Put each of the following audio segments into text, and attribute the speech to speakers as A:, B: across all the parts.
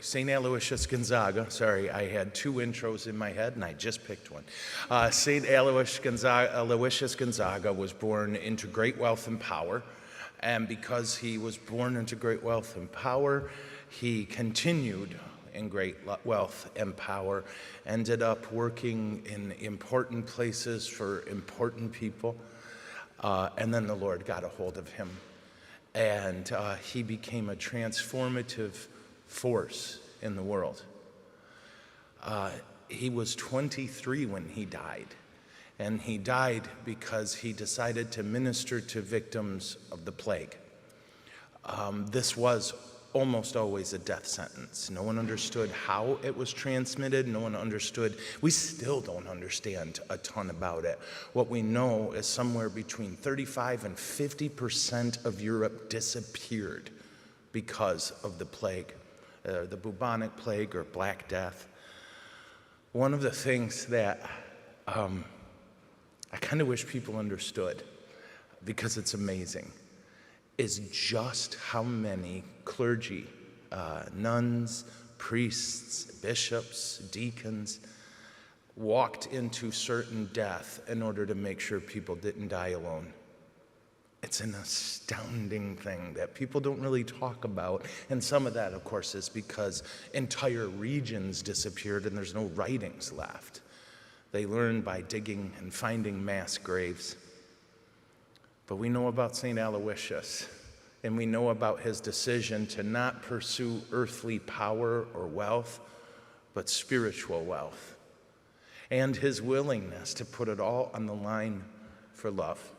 A: St. Aloysius Gonzaga. Sorry, I had two intros in my head and I just picked one. St. Aloysius Gonzaga was born into great wealth and power. And because he was born into great wealth and power, he continued in great wealth and power, ended up working in important places for important people. And then the Lord got a hold of him. And he became a transformative force in the world. He was 23 when he died. And he died because he decided to minister to victims of the plague. This was almost always a death sentence. No one understood how it was transmitted. No one understood. We still don't understand a ton about it. What we know is somewhere between 35 and 50% of Europe disappeared because of the plague, the bubonic plague or Black Death. One of the things that I kind of wish people understood, because it's amazing, is just how many clergy, nuns, priests, bishops, deacons, walked into certain death in order to make sure people didn't die alone. It's an astounding thing that people don't really talk about. And some of that, of course, is because entire regions disappeared and there's no writings left. They learned by digging and finding mass graves. But we know about St. Aloysius, and we know about his decision to not pursue earthly power or wealth, but spiritual wealth, and his willingness to put it all on the line for love.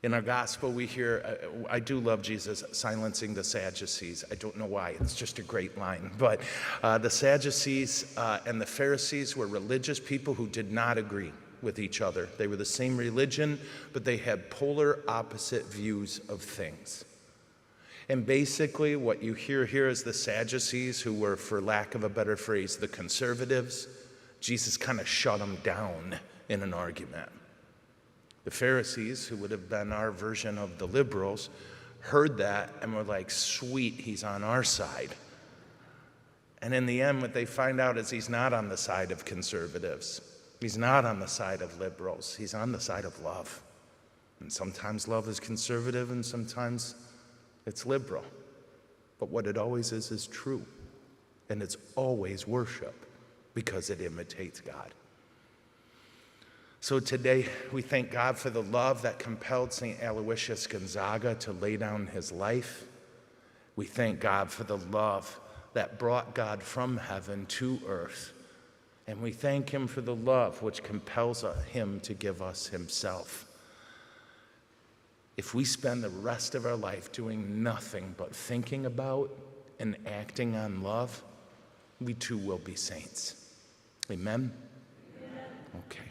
A: In our gospel, we hear, I do love Jesus silencing the Sadducees. I don't know why, it's just a great line. But the Sadducees and the Pharisees were religious people who did not agree with each other. They were the same religion, but they had polar opposite views of things. And basically what you hear here is the Sadducees, who were, for lack of a better phrase, the conservatives. Jesus kind of shut them down in an argument. The Pharisees, who would have been our version of the liberals, heard that and were like, sweet, he's on our side. And in the end, what they find out is he's not on the side of conservatives. He's not on the side of liberals. He's on the side of love. And sometimes love is conservative and sometimes it's liberal. But what it always is true. And it's always worship because it imitates God. So today we thank God for the love that compelled St. Aloysius Gonzaga to lay down his life. We thank God for the love that brought God from heaven to earth. And we thank him for the love which compels him to give us himself. If we spend the rest of our life doing nothing but thinking about and acting on love, we too will be saints. Amen? Amen. Okay.